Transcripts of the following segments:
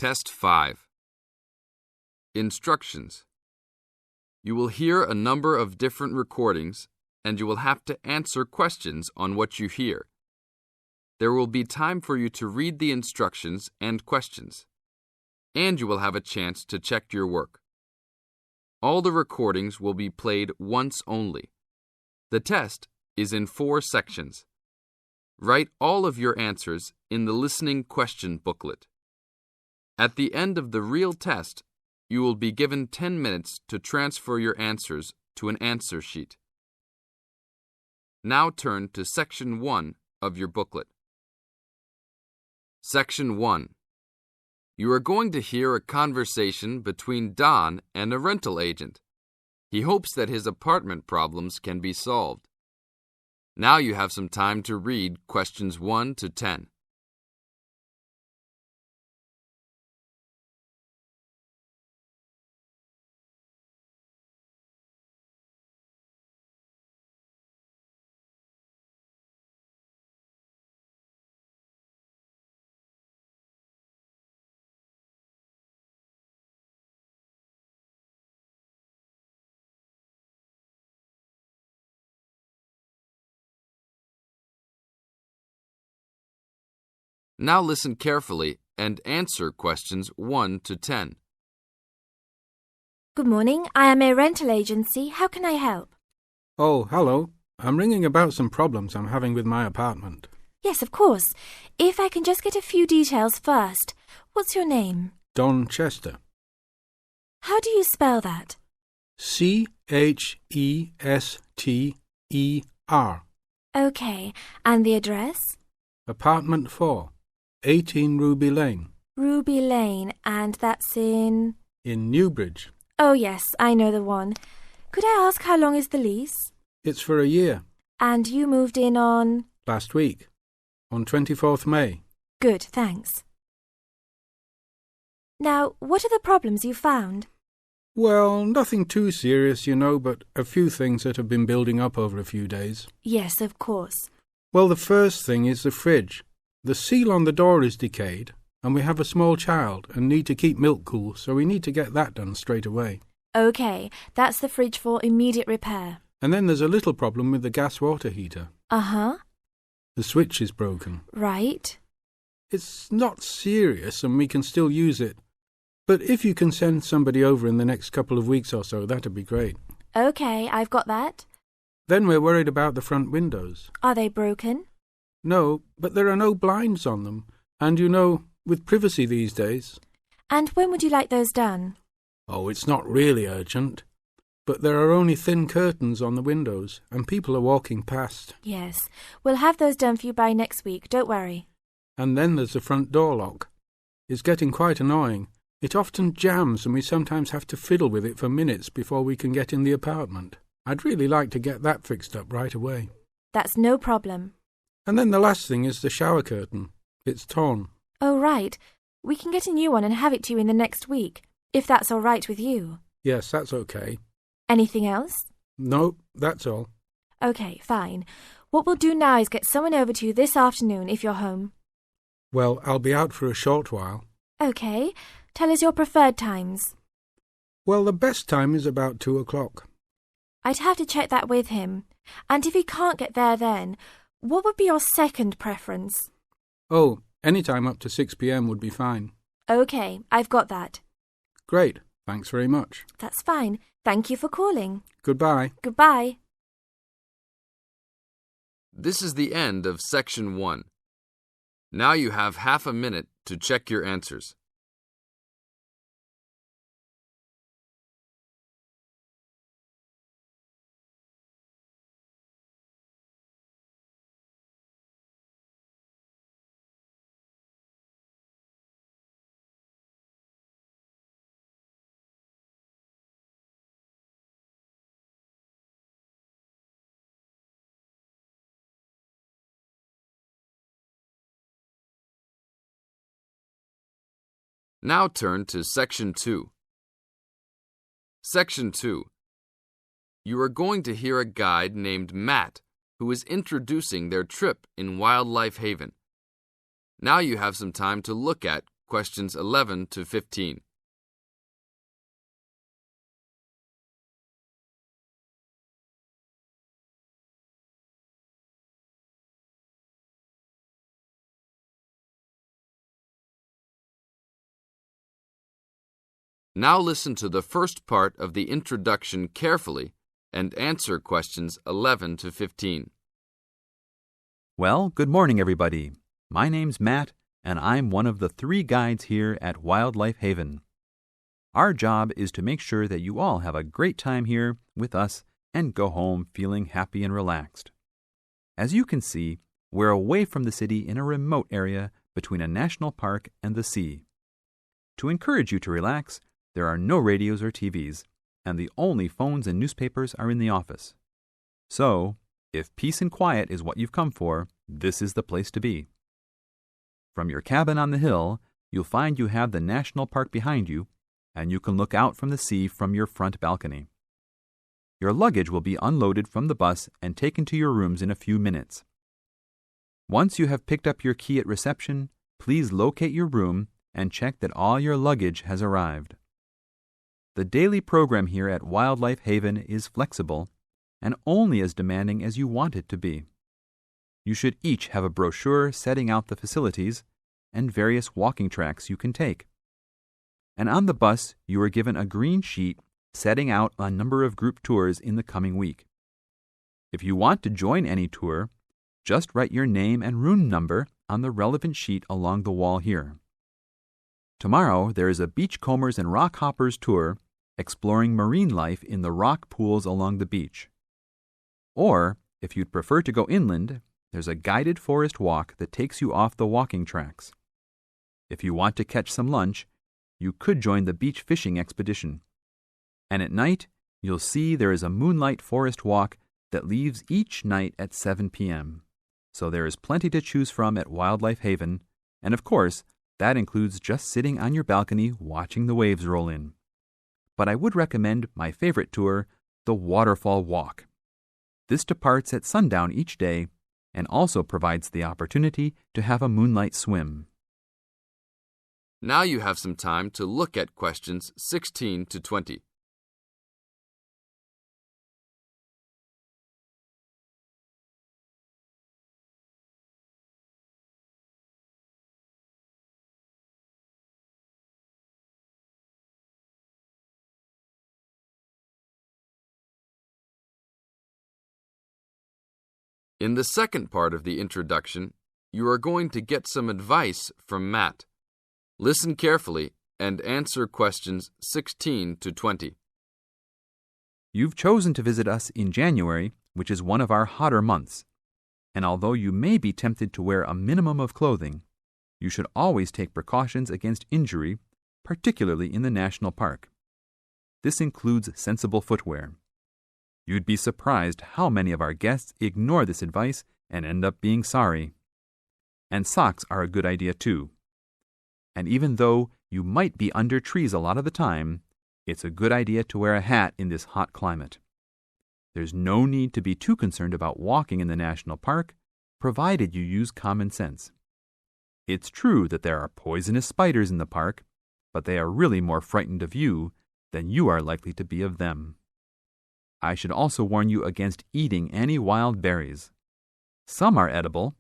Test 5. Instructions. You will hear a number of different recordings, and you will have to answer questions on what you hear. There will be time for you to read the instructions and questions, and you will have a chance to check your work. All the recordings will be played once only. The test is in 4 sections. Write all of your answers in the listening question booklet. At the end of the real test, you will be given 10 minutes to transfer your answers to an answer sheet. Now turn to Section 1 of your booklet. Section 1. You are going to hear a conversation between Don and a rental agent. He hopes that his apartment problems can be solved. Now you have some time to read questions 1 to 10. Now listen carefully and answer questions 1 to 10. Good morning. I am a rental agency. How can I help? Oh, hello. I'm ringing about some problems I'm having with my apartment. Yes, of course. If I can just get a few details first. What's your name? Don Chester. How do you spell that? Chester. Okay. And the address? Apartment 4, 18 Ruby Lane. Ruby Lane. And that's in Newbridge. Oh, yes, I know the one. Could I ask how long is the lease? It's for a year. And you moved in on? Last week, on 24th May. Good, thanks. Now, what are the problems you found? Well, nothing too serious, but a few things that have been building up over a few days. Yes, of course. Well, the first thing is the fridge. The seal on the door is decayed, and we have a small child and need to keep milk cool, so we need to get that done straight away. Okay, that's the fridge for immediate repair. And then there's a little problem with the gas water heater. Uh-huh. The switch is broken. Right. It's not serious and we can still use it. But if you can send somebody over in the next couple of weeks or so, that'd be great. Okay, I've got that. Then we're worried about the front windows. Are they broken? No, but there are no blinds on them. And with privacy these days. And when would you like those done? Oh, it's not really urgent. But there are only thin curtains on the windows, and people are walking past. Yes, we'll have those done for you by next week, don't worry. And then there's the front door lock. It's getting quite annoying. It often jams and we sometimes have to fiddle with it for minutes before we can get in the apartment. I'd really like to get that fixed up right away. That's no problem. And then the last thing is the shower curtain. It's torn. Oh, right. We can get a new one and have it to you in the next week, if that's all right with you. Yes, that's okay. Anything else? No, that's all. Okay, fine. What we'll do now is get someone over to you this afternoon if you're home. Well, I'll be out for a short while. Okay. Tell us your preferred times. Well, the best time is about 2 o'clock. I'd have to check that with him. And if he can't get there then, what would be your second preference? Oh, any time up to 6 p.m. would be fine. Okay, I've got that. Great. Thanks very much. That's fine. Thank you for calling. Goodbye. Goodbye. This is the end of Section 1. Now you have half a minute to check your answers. Now turn to Section 2. Section 2. You are going to hear a guide named Matt who is introducing their trip in Wildlife Haven. Now you have some time to look at questions 11 to 15. Now listen to the first part of the introduction carefully and answer questions 11 to 15. Well, good morning, everybody. My name's Matt, and I'm one of the 3 guides here at Wildlife Haven. Our job is to make sure that you all have a great time here with us and go home feeling happy and relaxed. As you can see, we're away from the city in a remote area between a national park and the sea. To encourage you to relax, there are no radios or TVs, and the only phones and newspapers are in the office. So, if peace and quiet is what you've come for, this is the place to be. From your cabin on the hill, you'll find you have the national park behind you, and you can look out from the sea from your front balcony. Your luggage will be unloaded from the bus and taken to your rooms in a few minutes. Once you have picked up your key at reception, please locate your room and check that all your luggage has arrived. The daily program here at Wildlife Haven is flexible and only as demanding as you want it to be. You should each have a brochure setting out the facilities and various walking tracks you can take. And on the bus, you are given a green sheet setting out a number of group tours in the coming week. If you want to join any tour, just write your name and room number on the relevant sheet along the wall here. Tomorrow, there is a Beachcombers and Rock Hoppers tour exploring marine life in the rock pools along the beach. Or, if you'd prefer to go inland, there's a guided forest walk that takes you off the walking tracks. If you want to catch some lunch, you could join the beach fishing expedition. And at night, you'll see there is a moonlight forest walk that leaves each night at 7 p.m. So there is plenty to choose from at Wildlife Haven, and of course, that includes just sitting on your balcony watching the waves roll in. But I would recommend my favorite tour, the Waterfall Walk. This departs at sundown each day and also provides the opportunity to have a moonlight swim. Now you have some time to look at questions 16 to 20. In the second part of the introduction, you are going to get some advice from Matt. Listen carefully and answer questions 16 to 20. You've chosen to visit us in January, which is one of our hotter months. And although you may be tempted to wear a minimum of clothing, you should always take precautions against injury, particularly in the national park. This includes sensible footwear. You'd be surprised how many of our guests ignore this advice and end up being sorry. And socks are a good idea too. And even though you might be under trees a lot of the time, it's a good idea to wear a hat in this hot climate. There's no need to be too concerned about walking in the national park, provided you use common sense. It's true that there are poisonous spiders in the park, but they are really more frightened of you than you are likely to be of them. I should also warn you against eating any wild berries. Some are edible,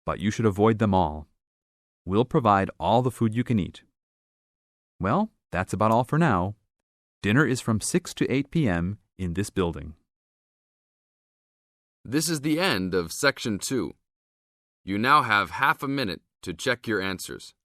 but you should avoid them all. We'll provide all the food you can eat. Well, that's about all for now. Dinner is from 6 to 8 p.m. in this building. This is the end of Section 2. You now have half a minute to check your answers.